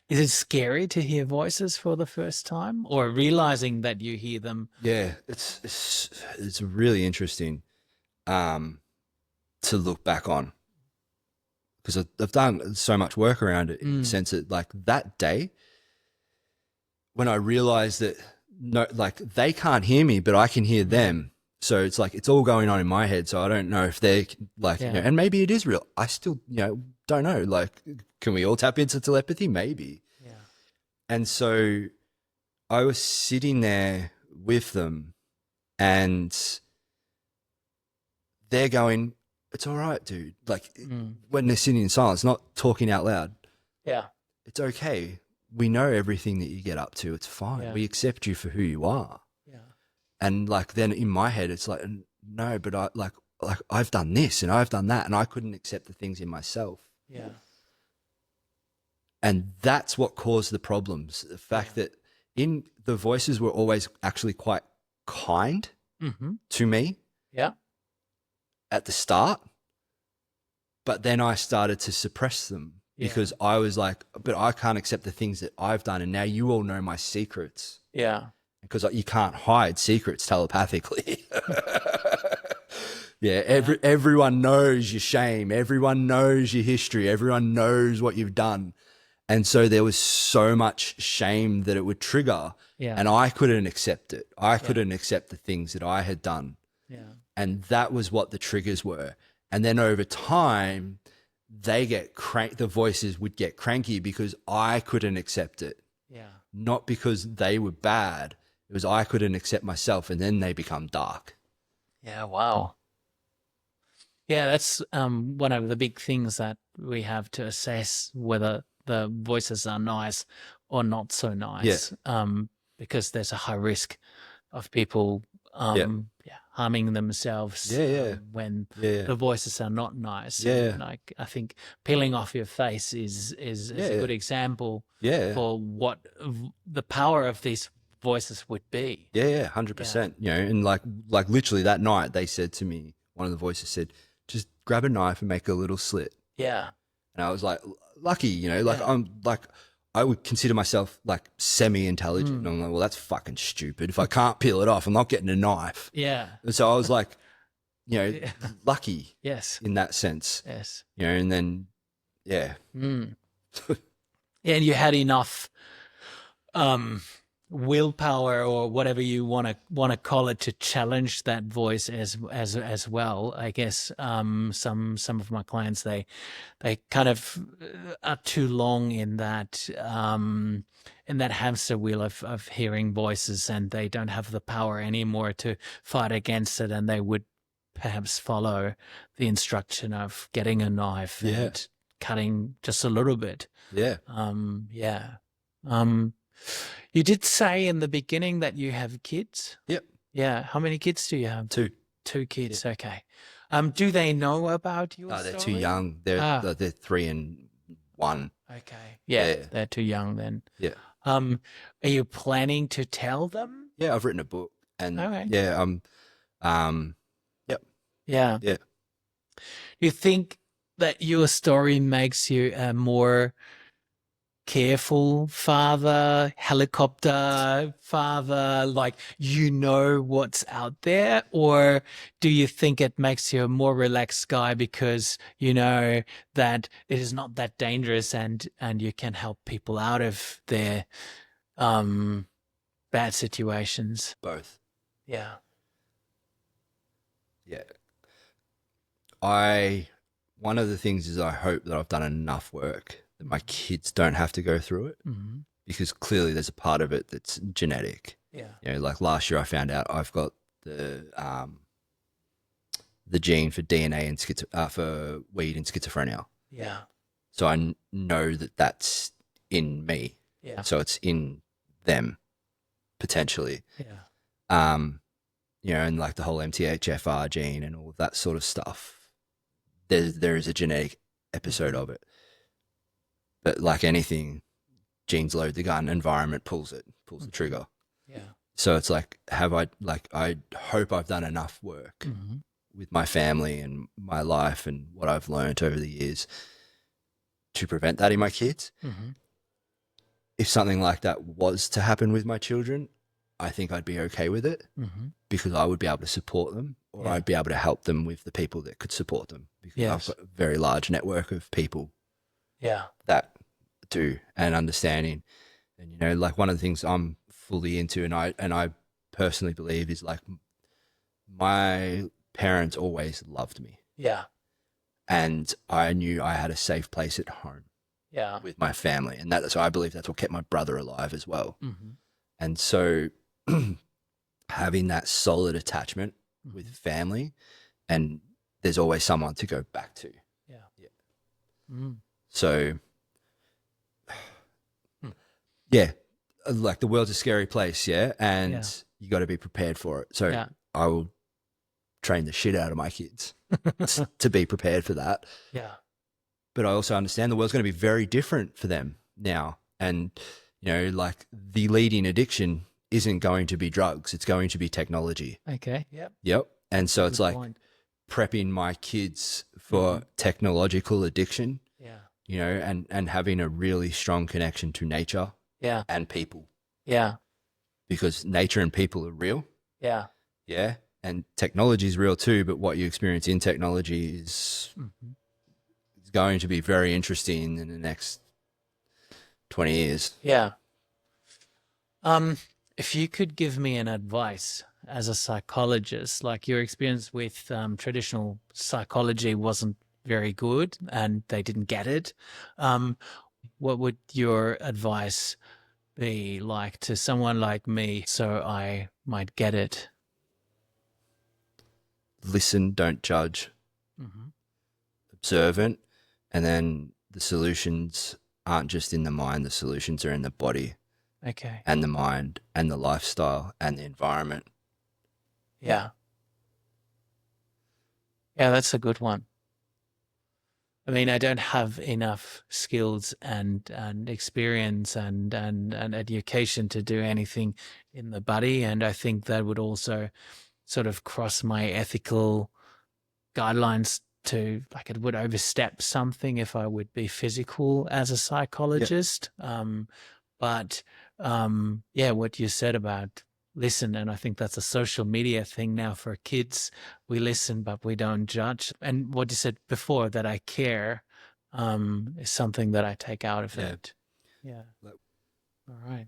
Is it scary to hear voices for the first time, or realizing that you hear them? Yeah, it's really interesting to look back on, because I've done so much work around it, in the sense that, like, that day when I realized that, no, like, they can't hear me, but I can hear them. So it's like, it's all going on in my head. So I don't know if they're like, Yeah. and maybe it is real. I still, don't know. Like, can we all tap into telepathy? Maybe. Yeah. And so I was sitting there with them, and they're going, "It's all right, dude." Like, when they're sitting in silence, not talking out loud. Yeah. It's okay. We know everything that you get up to. It's fine. Yeah. We accept you for who you are. Yeah. And like, then in my head, it's like, no, but I've done this and I've done that, and I couldn't accept the things in myself. Yeah. And that's what caused the problems. The fact that the voices were always actually quite kind to me Yeah. at the start, but then I started to suppress them because I was like, but I can't accept the things that I've done, and now you all know my secrets. Yeah. Because you can't hide secrets telepathically. Everyone knows your shame. Everyone knows your history. Everyone knows what you've done. And so there was so much shame that it would trigger. Yeah. And I couldn't accept it. I couldn't accept the things that I had done. Yeah. And that was what the triggers were. And then over time, the voices would get cranky because I couldn't accept it. Yeah. Not because they were bad. It was I couldn't accept myself, and then they become dark. Yeah. Wow. Yeah, that's one of the big things that we have to assess whether the voices are nice or not so nice. Because there's a high risk of people harming themselves when the voices are not nice. And, like, I think peeling off your face is a good example for what the power of these voices would be. 100%. And like literally that night, they said to me, one of the voices said, just grab a knife and make a little slit. Yeah. And I was like, lucky, I would consider myself like semi-intelligent. And I'm like, well, that's fucking stupid. If I can't peel it off, I'm not getting a knife. Yeah. And so I was like, lucky. Yes. In that sense. Yes. And then, Yeah, and you had enough willpower, or whatever you want to call it, to challenge that voice as well. I guess some of my clients, they kind of are too long in that hamster wheel of hearing voices, and they don't have the power anymore to fight against it, and they would perhaps follow the instruction of getting a knife and cutting just a little bit. You did say in the beginning that you have kids. Yep. Yeah. How many kids do you have? Two kids. Yep. Okay. Do they know about your they're story? too young. They're 3 and 1. Okay. Yeah, they're too young then. Yeah. Are you planning to tell them? Yeah, I've written a book, and Okay. yep. Yeah. Yeah. You think that your story makes you a more careful father, helicopter father, like, what's out there? Or do you think it makes you a more relaxed guy because you know that it is not that dangerous, and you can help people out of their bad situations? Both. Yeah. Yeah. One of the things is, I hope that I've done enough work that my kids don't have to go through it, because clearly there's a part of it that's genetic. Yeah. Like last year I found out I've got the gene for DNA and for weed and schizophrenia. Yeah. So I know that that's in me. Yeah. So it's in them potentially. Yeah. And like the whole MTHFR gene and all of that sort of stuff. There is a genetic episode Mhm. of it. But like anything, genes load the gun, environment pulls the Mhm. trigger. Yeah. So it's like, I hope I've done enough work Mhm. with my family and my life and what I've learned over the years to prevent that in my kids. Mhm. If something like that was to happen with my children, I think I'd be okay with it Mhm. because I would be able to support them, or Yeah. I'd be able to help them with the people that could support them, because I've Yes. got a very large network of people Yeah. that do, and understanding. And like one of the things I'm fully into, and I personally believe, is like my parents always loved me, Yeah. and I knew I had a safe place at home Yeah. with my family, and so I believe that's what kept my brother alive as well. Mhm. And so having that solid attachment with Mhm. family, and there's always someone to go back to. Yeah. Yeah. Mm. So Mm. yeah, like the world's a scary place, yeah, Yeah. and you got to be prepared for it. So Yeah. I will train the shit out of my kids to be prepared for that. Yeah. But I also understand the world's going to be very different for them now. And, like the leading addiction isn't going to be drugs, it's going to be technology. Okay. Yep. Yep. And so it's Good like point. prepping my kids for Mhm. technological addiction, Yeah. and having a really strong connection to nature Yeah. and people, Yeah. because nature and people are real. Yeah. Yeah. And technology is real too, but what you experience in technology Mhm. is going to be very interesting in the next 20 years. Yeah. Um, if you could give me an advice as a psychologist, like your experience with traditional psychology wasn't very good and they didn't get it. Um, what would your advice be like to someone like me so I might get it? Listen, don't judge, Hmm. observant, and then the solutions aren't just in the mind, the solutions are in the body Okay. and the mind and the lifestyle and the environment. Yeah. Yeah, that's a good one. I mean, I don't have enough skills and experience and education to do anything in the body. And I think that would also sort of cross my ethical guidelines to, like, it would overstep something if I would be physical as a Yeah. psychologist. But yeah, what you said about listen, and I think that's a social media thing now for kids. We listen, but we don't judge. And what you said before, that I care, is something that I take out of Yeah. it. Yeah. Like, All right.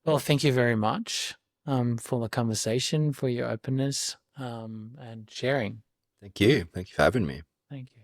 Well, thank you very much for the conversation, for your openness and sharing. thank you. Thank you for having me. Thank you.